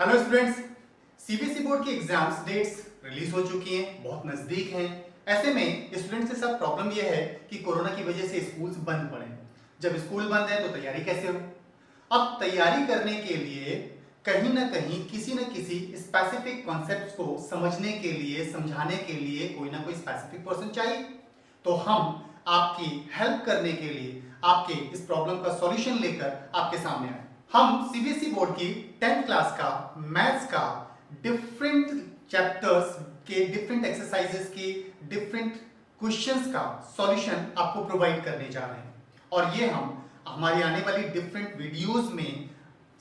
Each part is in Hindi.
हेलो स्टूडेंट्स, सीबीएसई बोर्ड की एग्जाम्स डेट्स रिलीज हो चुकी हैं, बहुत नजदीक हैं। ऐसे में स्टूडेंट्स के साथ प्रॉब्लम यह है कि कोरोना की वजह से स्कूल्स बंद पड़े। जब स्कूल बंद है तो तैयारी कैसे हो? अब तैयारी करने के लिए कहीं ना कहीं किसी न किसी स्पेसिफिक कॉन्सेप्ट्स को समझने के लिए, समझाने के लिए कोई ना कोई स्पेसिफिक पर्सन चाहिए। तो हम आपकी हेल्प करने के लिए आपके इस प्रॉब्लम का सॉल्यूशन लेकर आपके सामने आए। हम सीबीएसई बोर्ड की 10th क्लास का मैथ्स का डिफरेंट चैप्टर्स के डिफरेंट एक्सरसाइजेस के डिफरेंट क्वेश्चंस का सॉल्यूशन आपको प्रोवाइड करने जा रहे हैं। और ये हम हमारी आने वाली डिफरेंट वीडियोस में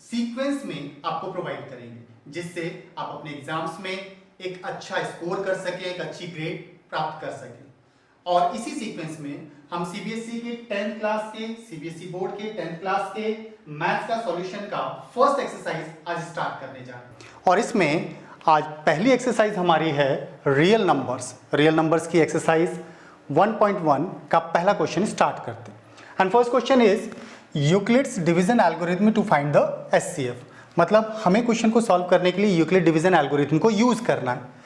सीक्वेंस में आपको प्रोवाइड करेंगे, जिससे आप अपने एग्जाम्स में एक अच्छा स्कोर कर सकें, एक अच्छी ग्रेड प्राप्त कर सकें। और इसी सीक्वेंस में हम सीबीएसई के 10th क्लास के, सीबीएसई बोर्ड के 10th क्लास के मैथ्स का सॉल्यूशन का फर्स्ट एक्सरसाइज आज स्टार्ट करने जा रहे हैं। और इसमें आज पहली एक्सरसाइज हमारी है रियल नंबर्स की एक्सरसाइज 1.1 का पहला क्वेश्चन स्टार्ट करते हैं। And first question is Euclid's division algorithm to find the HCF. मतलब हमें क्वेश्चन को सॉल्व करने के लिए यूक्लिड डिवीजन एल्गोरिथम को यूज करना है।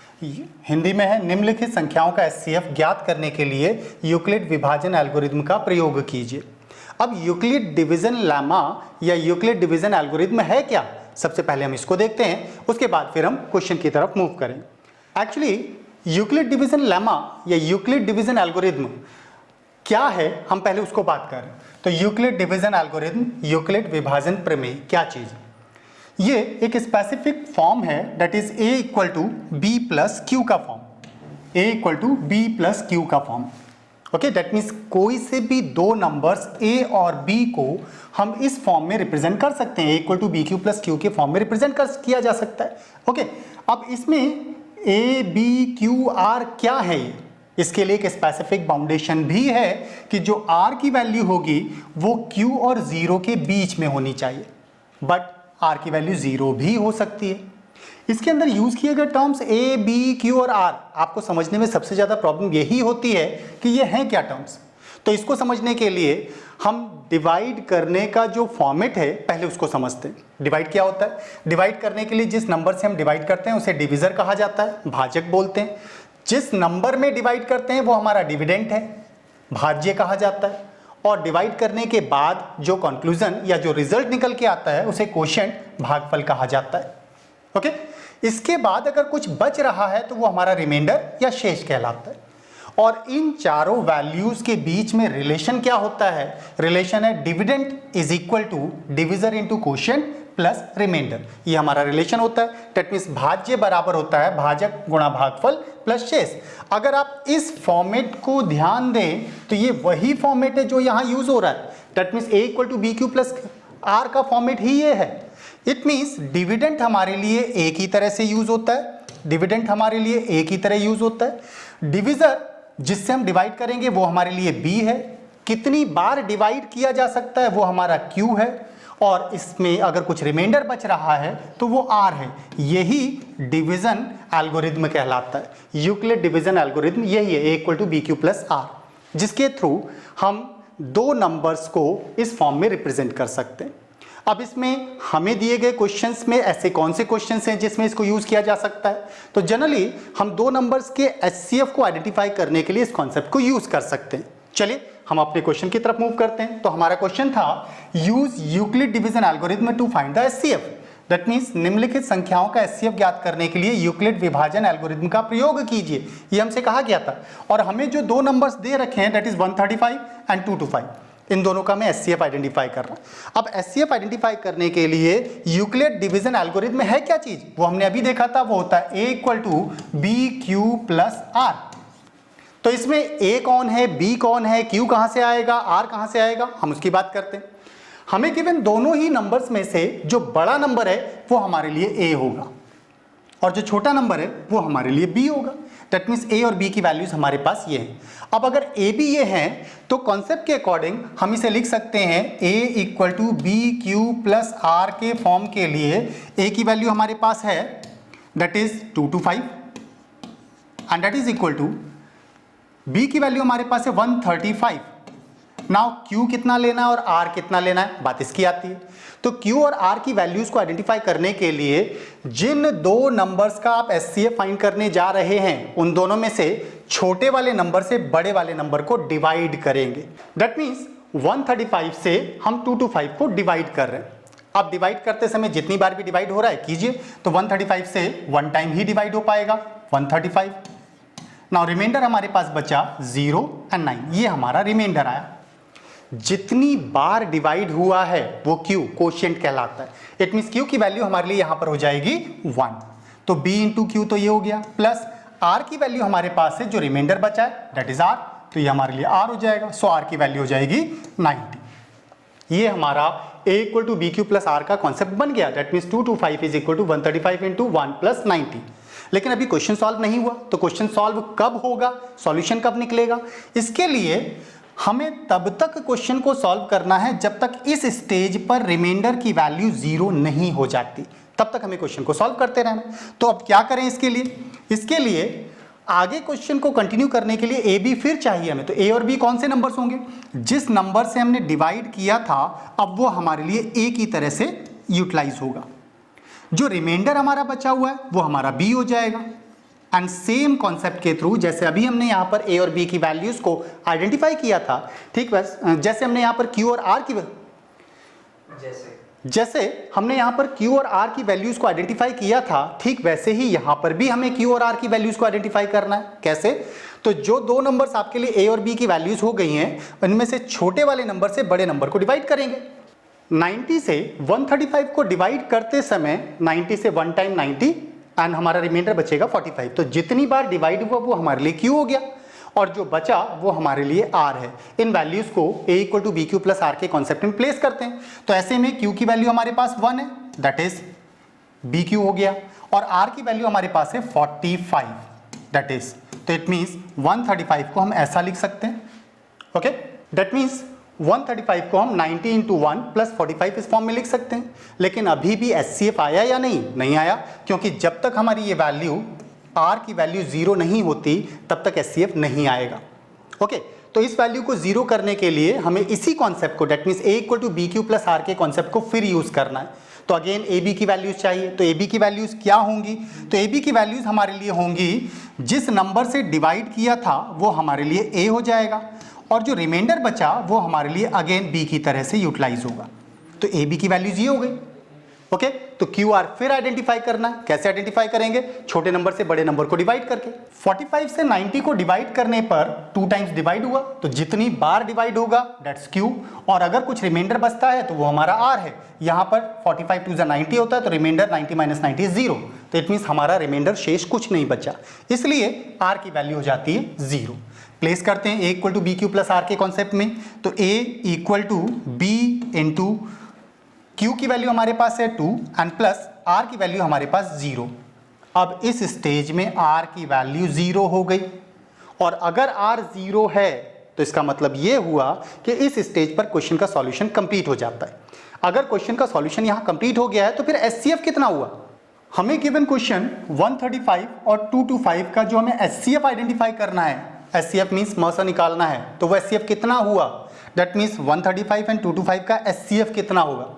हिंदी में है, निम्नलिखित संख्याओं का एचसीएफ ज्ञात करने के लिए यूक्लिड विभाजन एल्गोरिथम का प्रयोग कीजिए। अब यूक्लिड डिवीजन लेमा या यूक्लिड डिवीजन एल्गोरिथम है क्या? सबसे पहले हम इसको देखते हैं, उसके बाद फिर हम क्वेश्चन की तरफ मूव करेंगे। एक्चुअली यूक्लिड डिवीजन लेमा या यूक्लिड डिवीजन एल्गोरिथम क्या है, हम पहले उसको बात करें। तो यूक्लिड डिवीजन एल्गोरिथम, यूक्लिड विभाजन प्रमेय क्या चीज है? ये एक स्पेसिफिक फॉर्म है, that is a equal to B plus Q का form. a equal to B plus Q का फॉर्म। ओके, दैट मीन्स कोई से भी दो नंबर्स a और b को हम इस फॉर्म में रिप्रेजेंट कर सकते हैं। a equal to B Q plus Q के फॉर्म में रिप्रेजेंट किया जा सकता है। ओके, अब इसमें a b q r क्या है? इसके लिए एक स्पेसिफिक बाउंडेशन भी है कि जो r की वैल्यू होगी वो q और 0 के बीच में होनी चाहिए, बट r की वैल्यू 0 भी हो सकती है। इसके अंदर यूज किए गए टर्म्स a, b, q और r, आपको समझने में सबसे ज्यादा प्रॉब्लम यही होती है कि ये हैं क्या टर्म्स। तो इसको समझने के लिए हम डिवाइड करने का जो फॉर्मेट है पहले उसको समझते हैं। डिवाइड क्या होता है? डिवाइड करने के लिए जिस नंबर से हम डिवाइड करते हैं उसे डिविजर कहा जाता है, भाजक बोलते हैं। जिस नंबर में डिवाइड करते हैं वो हमारा डिविडेंट है, भाज्य कहा जाता है। और डिवाइड करने के बाद जो कंक्लूजन या जो रिजल्ट निकल के आता है उसे कोशेंट, भागफल कहा जाता है। ओके, इसके बाद अगर कुछ बच रहा है तो वो हमारा रिमाइंडर या शेष कहलाता है। और इन चारों वैल्यूज के बीच में रिलेशन क्या होता है? रिलेशन है dividend is equal to divisor into quotient plus remainder. ये हमारा रिलेशन होता है। दैट मींस भाज्य बराबर होता है भाजक गुणा भागफल प्लस शेष। अगर आप इस फॉर्मेट को ध्यान दें तो ये वही फॉर्मेट है जो यहाँ यूज हो रहा है। That means a equal to B Q plus R का फॉर्मेट ही ये है। इट मींस डिविडेंट हमारे लिए एक ही तरह से यूज होता है, डिविडेंट हमारे लिए एक ही तरह यूज होता है। डिविजर जिससे हम डिवाइड करेंगे वो हमारे लिए b है। कितनी बार डिवाइड किया जा सकता है वो हमारा q है। और इसमें अगर कुछ रिमाइंडर बच रहा है तो वो r है। यही डिवीजन एल्गोरिथम कहलाता है। यूक्लिड डिवीजन एल्गोरिथम यही है, a equal to B Q plus R, जिसके थ्रू हम दो नंबर्स को इस फॉर्म में रिप्रेजेंट कर सकते हैं। अब इसमें हमें दिए गए क्वेश्चंस में ऐसे कौन से क्वेश्चंस हैं जिसमें इसको यूज किया जा सकता है? तो जनरली हम दो नंबर्स के एचसीएफ को आइडेंटिफाई करने के लिए इस कॉन्सेप्ट को यूज कर सकते हैं। चलिए हम अपने क्वेश्चन की तरफ मूव करते हैं। तो हमारा क्वेश्चन था use Euclid division algorithm to find the HCF. That means निम्नलिखित संख्याओं का एचसीएफ ज्ञात करने के लिए यूक्लिड विभाजन एल्गोरिथम का प्रयोग कीजिए, ये हमसे कहा गया था। और हमें जो दो नंबर्स दे रखे हैं दैट इज 135 एंड 225, इन दोनों का मैं एचसीएफ आइडेंटिफाई कर रहा हूं। अब एचसीएफ आइडेंटिफाई करने के लिए यूक्लिड डिवीजन एल्गोरिथम है क्या चीज, वो हमने अभी देखा था, वो होता है a equal to B Q plus R. तो इसमें a कौन है, b कौन है, q कहां से आएगा, r कहां से आएगा, हम उसकी बात करते हैं। हमें गिवन दोनों ही नंबर्स में से जो बड़ा नंबर है वो हमारे लिए a होगा और जो छोटा नंबर है वो हमारे लिए b होगा। दैट मीन्स a और b की वैल्यूज हमारे पास ये हैं। अब अगर a b ये हैं तो कॉन्सेप्ट के अकॉर्डिंग हम इसे लिख सकते हैं a equal to B Q plus R के फॉर्म के लिए a की वैल्यू हमारे पास है that is 225 and that is equal to b की वैल्यू हमारे पास है 135 नाउ Q कितना लेना है और R कितना लेना है, बात इसकी आती है। तो Q और R की वैल्यूज को आइडेंटिफाई करने के लिए जिन दो नंबर्स का आप SCF फाइंड करने जा रहे हैं उन दोनों में से छोटे वाले नंबर से बड़े वाले नंबर को डिवाइड करेंगे। दैट मीन्स 135 से हम 225 को डिवाइड कर रहे हैं। अब डिवाइड करते समय जितनी बार भी डिवाइड हो रहा है कीजिए, तो 135 से वन टाइम ही डिवाइड हो पाएगा 135। नाउ रिमाइंडर हमारे पास बचा 0 एंड 9, ये हमारा रिमाइंडर आया। जितनी बार डिवाइड हुआ है वो Q कोशिएंट कहलाता है। इट मींस Q की वैल्यू हमारे लिए यहां पर हो जाएगी 1, तो B इंटू Q तो ये हो गया, प्लस R की वैल्यू हमारे पास है जो रिमाइंडर बचा है दैट इज R, तो ये हमारे लिए R हो जाएगा। सो R की वैल्यू हो जाएगी 90। ये हमारा A equal to B Q plus R का कॉन्सेप्ट बन गया। That means 225 is equal to 135 into 1 plus 90। लेकिन अभी क्वेश्चन सॉल्व नहीं हुआ, तो क्वेश्चन सॉल्व कब होगा, सॉल्यूशन कब निकलेगा? इसके लिए हमें तब तक क्वेश्चन को सॉल्व करना है जब तक इस स्टेज पर रिमाइंडर की वैल्यू 0 नहीं हो जाती, तब तक हमें क्वेश्चन को सॉल्व करते रहना। तो अब क्या करें इसके लिए आगे क्वेश्चन को कंटिन्यू करने के लिए ए बी फिर चाहिए हमें। तो ए और बी कौन से नंबर्स होंगे? जिस नंबर से हमने डिवाइड किया था अब वो हमारे लिए ए की तरह से यूटिलाइज होगा। जो रिमाइंडर हमारा बचा हुआ है वो हमारा बी हो जाएगा। एंड सेम कॉन्सेप्ट के थ्रू जैसे अभी हमने यहाँ पर ए और बी की वैल्यूज को आइडेंटिफाई किया था, ठीक बस जैसे हमने यहाँ पर क्यू और आर की जैसे हमने यहाँ पर Q और R की वैल्यूज को आइडेंटिफाई किया था, ठीक वैसे ही यहाँ पर भी हमें Q और R की वैल्यूज को आइडेंटिफाई करना है। कैसे? तो जो दो नंबर्स आपके लिए A और B की वैल्यूज हो गई हैं उनमें से छोटे वाले नंबर से बड़े नंबर को डिवाइड करेंगे। 90 से 135 को डिवाइड करते समय 90 से 1 टाइम 90 एंड हमारा रिमाइंडर बचेगा 45। तो जितनी बार डिवाइड हुआ वो हमारे लिए Q हो गया और जो बचा वो हमारे लिए R है। इन वैल्यूज को A equal to B Q plus R के कॉन्सेप्ट में प्लेस करते हैं। तो ऐसे में Q की वैल्यू हमारे पास 1 है, दैट इज बी क्यू हो गया, और R की वैल्यू हमारे पास है 45, दैट इज, तो इट मीन्स 135 को हम ऐसा लिख सकते हैं। ओके, दैट मीन्स 135 को हम 90 इंटू 1 प्लस 45 इस फॉर्म में लिख सकते हैं। लेकिन अभी भी SCF आया या नहीं आया, क्योंकि जब तक हमारी ये वैल्यू R की वैल्यू 0 नहीं होती तब तक SCF नहीं आएगा। ओके, तो इस वैल्यू को 0 करने के लिए हमें इसी कॉन्सेप्ट को that means A equal to B Q plus R के कॉन्सेप्ट को फिर यूज करना है। तो अगेन ए बी की वैल्यूज चाहिए, तो ए बी की वैल्यूज क्या होंगी? तो ए बी की वैल्यूज हमारे लिए होंगी जिस नंबर से डिवाइड किया था वो हमारे लिए A हो जाएगा और जो रिमाइंडर बचा वो हमारे लिए अगेन B की तरह से यूटिलाइज होगा। तो ए बी की वैल्यूज ये हो गई। ओके, तो क्यू आर फिर आइडेंटिफाई करना है। कैसे आइडेंटिफाई करेंगे? छोटे नंबर से बड़े नंबर को डिवाइड करके। 45 से 90 को डिवाइड करने पर 2 टाइम्स डिवाइड हुआ, तो जितनी बार डिवाइड होगा दैट्स क्यू, और अगर कुछ रिमाइंडर बचता है तो वो हमारा आर है। यहां पर 45 टू 90 होता है, तो रिमाइंडर 90 माइनस 90 इज 0, तो इट मीन्स हमारा रिमाइंडर शेष कुछ नहीं बचा, इसलिए आर की वैल्यू हो जाती है 0। प्लेस करते हैं A equal to B Q plus R के कॉन्सेप्ट में, तो A equal to B into Q की वैल्यू हमारे पास है 2 एंड प्लस R की वैल्यू हमारे पास 0। अब इस स्टेज में R की वैल्यू 0 हो गई, और अगर R 0 है तो इसका मतलब ये हुआ कि इस स्टेज पर क्वेश्चन का सॉल्यूशन कंप्लीट हो जाता है। अगर क्वेश्चन का सॉल्यूशन यहाँ कंप्लीट हो गया है तो फिर SCF कितना हुआ? हमें गिवन क्वेश्चन 135 और 225 का जो हमें SCF आइडेंटिफाई करना है, SCF मीन्स मसा निकालना है, तो वो SCF कितना हुआ? दैट मीन्स 135 एंड 225 का SCF कितना होगा?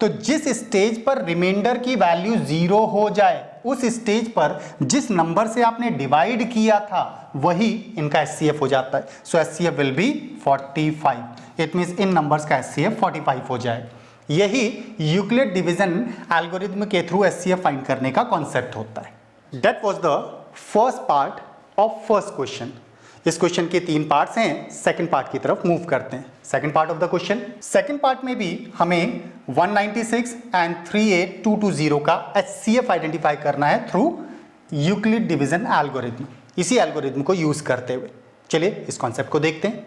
तो जिस स्टेज पर रिमाइंडर की वैल्यू 0 हो जाए उस स्टेज पर जिस नंबर से आपने डिवाइड किया था वही इनका SCF हो जाता है। सो SCF will be 45। It means in numbers का SCF 45 हो जाए। यही यूक्लिड डिवीजन एल्गोरिथम के थ्रू SCF फाइंड करने का कॉन्सेप्ट होता है। That was the first part of first question. इस क्वेश्चन के 3 पार्ट्स हैं, सेकंड पार्ट की तरफ मूव करते हैं। Second part of the question, second part में भी हमें 196 एंड 38220 का HCF आइडेंटिफाई करना है थ्रू यूक्लिड डिवीजन एल्गोरिथम, इसी एल्गोरिथम को यूज करते हुए। चलिए इस कॉन्सेप्ट को देखते हैं।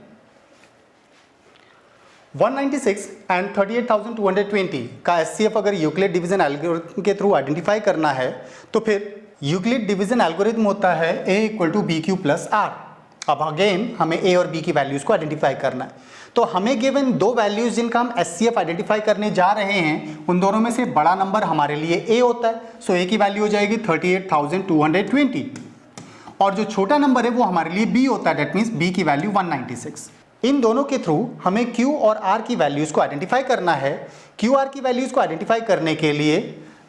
196 एंड 38,220 का SCF अगर यूक्लिड डिवीजन एल्गोरिथम के थ्रू आइडेंटिफाई करना है तो फिर यूक्लिड डिवीजन एल्गोरिथम होता है A equal to B Q plus R. अब अगेन हमें A और B की वैल्यूज को आइडेंटिफाई करना है, तो हमें गिवन 2 वैल्यूज जिनका हम SCF आइडेंटिफाई करने जा रहे हैं उन दोनों में से बड़ा नंबर हमारे लिए A होता है। सो A की वैल्यू हो जाएगी 38,220 और जो छोटा नंबर है वो हमारे लिए B होता है, दैट मीन्स B की वैल्यू 196। इन दोनों के थ्रू हमें Q और R की वैल्यूज को आइडेंटिफाई करना है। Q R की वैल्यूज को आइडेंटिफाई करने के लिए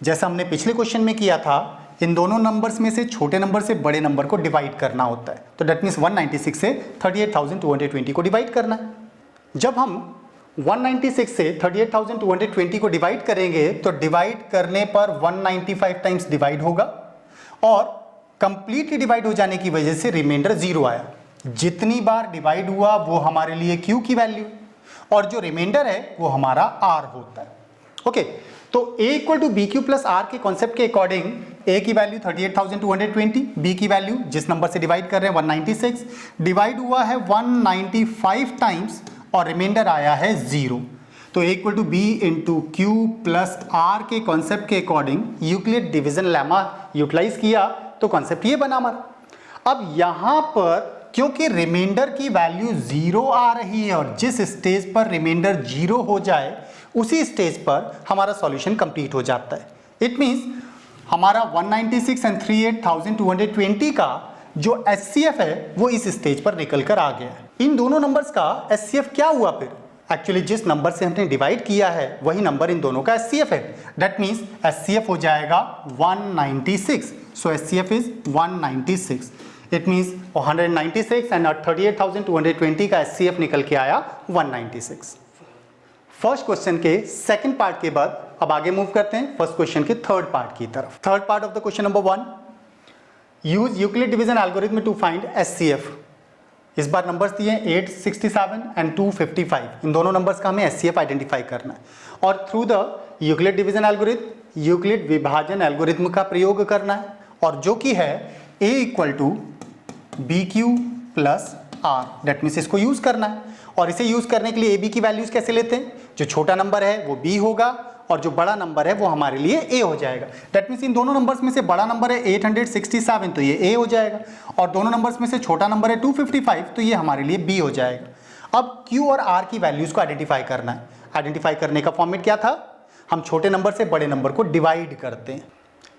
जैसा हमने पिछले क्वेश्चन में किया था, इन दोनों नंबर्स में से छोटे नंबर से बड़े नंबर को डिवाइड करना होता है। तो दैट मीन्स 196 से 38,220 को डिवाइड करना है। जब हम 196 से 38,220 को डिवाइड करेंगे तो डिवाइड करने पर 195 टाइम्स डिवाइड होगा और कंप्लीटली डिवाइड हो जाने की वजह से रिमाइंडर 0 आया। जितनी बार डिवाइड हुआ वो हमारे लिए Q की वैल्यू और जो रिमाइंडर है वो हमारा R होता है। ओके, तो A equal to B Q plus R के कॉन्सेप्ट के अकॉर्डिंग A की वैल्यू 38,220, B की वैल्यू जिस नंबर से डिवाइड कर रहे हैं 196, डिवाइड हुआ है 195 टाइम्स और रिमाइंडर आया है 0। तो A equal to B into Q plus R के कॉन्सेप्ट के according Euclid division lemma utilize किया तो कॉन्सेप्ट ये बना हमारा। अब यहां पर क्योंकि रिमाइंडर की वैल्यू 0 आ रही है और जिस स्टेज पर रिमाइंडर 0 हो जाए उसी स्टेज पर हमारा सॉल्यूशन कंप्लीट हो जाता है। इट मींस हमारा 196 एंड 38,220 का जो HCF है वो इस स्टेज पर निकल कर आ गया है। इन दोनों नंबर्स का HCF क्या हुआ फिर? एक्चुअली जिस नंबर से हमने डिवाइड किया है वही नंबर इन दोनों का HCF है। दैट मीन्स HCF हो जाएगा 196। So HCF is 196। It means 196 and 38,220 का HCF निकल के आया 196। फर्स्ट क्वेश्चन के सेकंड पार्ट के बाद अब आगे मूव करते हैं फर्स्ट क्वेश्चन के थर्ड पार्ट की तरफ। Third part of the question number 1, use Euclid division algorithm to find HCF। इस बार नंबर्स दिए 867 एंड 255। इन दोनों नंबर्स का हमें HCF आइडेंटिफाई करना है और through the Euclid division algorithm Euclid विभाजन एल्गोरिथम का प्रयोग करना है और जो कि है A equal to B Q plus R. That means इसको यूज करना है और इसे यूज करने के लिए AB की वैल्यूज कैसे लेते हैं? जो छोटा नंबर है वो B होगा और जो बड़ा नंबर है वो हमारे लिए A हो जाएगा। दैट मीन्स इन दोनों नंबर्स में से बड़ा नंबर है 867 तो ये A हो जाएगा और दोनों नंबर्स में से छोटा नंबर है 255 तो ये हमारे लिए B हो जाएगा। अब Q और R की वैल्यूज को आइडेंटिफाई करना है। आइडेंटिफाई करने का फॉर्मेट क्या था? हम छोटे नंबर से बड़े नंबर को डिवाइड करते हैं।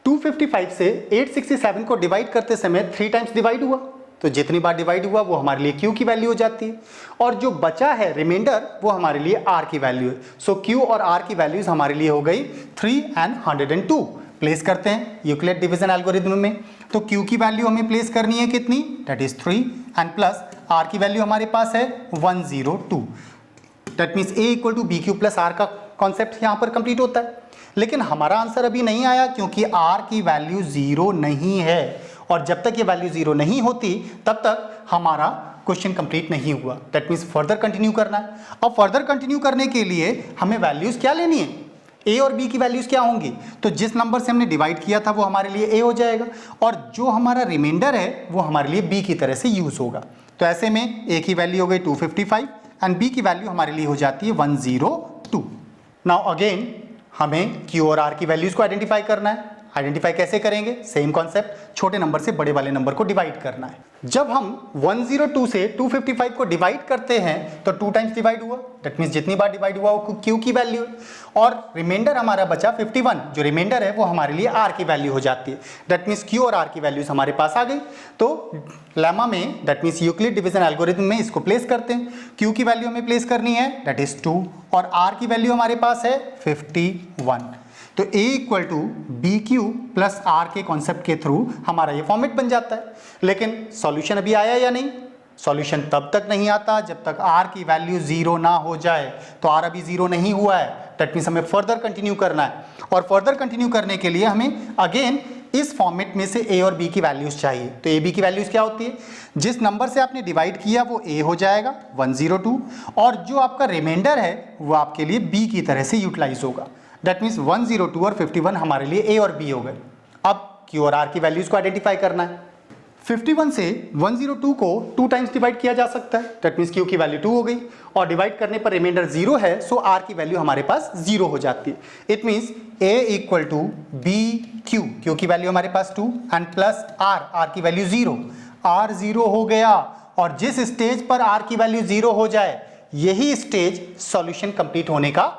255 से 867 को डिवाइड करते समय 3 टाइम्स डिवाइड हुआ तो जितनी बार डिवाइड हुआ वो हमारे लिए Q की वैल्यू हो जाती है और जो बचा है रिमाइंडर वो हमारे लिए R की वैल्यू है। सो Q और R की वैल्यूज हमारे लिए हो गई 3 एंड 102। प्लेस करते हैं यूक्लिड डिवीजन एल्गोरिथम में। तो Q की वैल्यू हमें प्लेस करनी है कितनी? That is 3 and plus R की वैल्यू हमारे पास है 102। That means A equal to B Q plus R का कॉन्सेप्ट यहाँ पर कंप्लीट होता है। लेकिन हमारा आंसर अभी नहीं आया क्योंकि R की वैल्यू 0 नहीं है और जब तक ये वैल्यू 0 नहीं होती तब तक हमारा क्वेश्चन कंप्लीट नहीं हुआ। दैट मीन्स फर्दर कंटिन्यू करना है। अब फर्दर कंटिन्यू करने के लिए हमें वैल्यूज क्या लेनी है? A और B की वैल्यूज क्या होंगी? तो जिस नंबर से हमने डिवाइड किया था वो हमारे लिए A हो जाएगा और जो हमारा रिमाइंडर है वो हमारे लिए B की तरह से यूज होगा। तो ऐसे में A की वैल्यू हो गई 255 एंड B की वैल्यू हमारे लिए हो जाती है 102। नाउ अगेन हमें Q और R की वैल्यूज को आइडेंटिफाई करना है। आइडेंटिफाई कैसे करेंगे? सेम कॉन्सेप्ट, छोटे नंबर से बड़े वाले नंबर को डिवाइड करना है। जब हम 102 से 255 को डिवाइड करते हैं तो 2 टाइम्स डिवाइड हुआ। दैट मीन्स जितनी बार डिवाइड हुआ वो Q की वैल्यू है और रिमाइंडर हमारा बचा 51। जो रिमाइंडर है वो हमारे लिए R की वैल्यू हो जाती है। दैट मीन्स Q और R की वैल्यूज हमारे पास आ गई। तो लेमा में that means Euclid division algorithm में इसको प्लेस करते हैं। Q की वैल्यू हमें प्लेस करनी है दैट इज 2 और R की वैल्यू हमारे पास है 51। तो A equal to B Q plus R के कॉन्सेप्ट के थ्रू हमारा ये फॉर्मेट बन जाता है। लेकिन सॉल्यूशन अभी आया या नहीं? सॉल्यूशन तब तक नहीं आता जब तक R की वैल्यू 0 ना हो जाए। तो R अभी 0 नहीं हुआ है। दैट मीन्स हमें फर्दर कंटिन्यू करना है और फर्दर कंटिन्यू करने के लिए हमें अगेन इस फॉर्मेट में से A और B की वैल्यूज चाहिए। तो A B की वैल्यूज क्या होती है? जिस नंबर से आपने डिवाइड किया वो A हो जाएगा 102 और जो आपका रिमाइंडर है वो आपके लिए B की तरह से यूटिलाइज होगा। दैट मीन्स 102 और 51 हमारे लिए A और B हो गए। अब Q और R की वैल्यूज को आइडेंटिफाई करना है। 51 से 102 को 2 टाइम्स डिवाइड किया जा सकता है। दैट मीन्स Q की वैल्यू 2 हो गई और डिवाइड करने पर रिमाइंडर 0 है सो R की वैल्यू हमारे पास 0 हो जाती है। It means A equal to B Q, Q की वैल्यू हमारे पास 2 एंड प्लस R की वैल्यू 0। R 0 हो गया और जिस स्टेज पर R की वैल्यू 0 हो जाए यही स्टेज सॉल्यूशन कंप्लीट होने का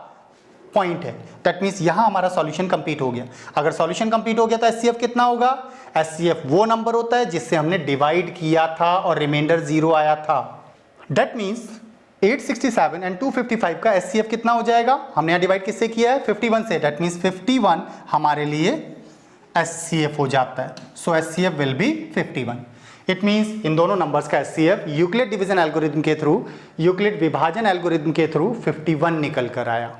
पॉइंट है। दैट मीन्स यहां हमारा सॉल्यूशन कंप्लीट हो गया। अगर सॉल्यूशन कंप्लीट हो गया तो HCF कितना होगा? HCF वो नंबर होता है जिससे हमने डिवाइड किया था और रिमाइंडर 0 आया था। दैट मीन्स 867 एंड 255 का HCF कितना हो जाएगा? हमने यहाँ डिवाइड किससे किया है? 51 से। दैट मीन्स 51 हमारे लिए HCF हो जाता है। सो HCF will be 51। It means in दोनों नंबर्स का HCF यूक्लिड डिवीजन एल्गोरिथम के थ्रू, यूक्लिड विभाजन एल्गोरिथम के थ्रू 51 निकल कर आया।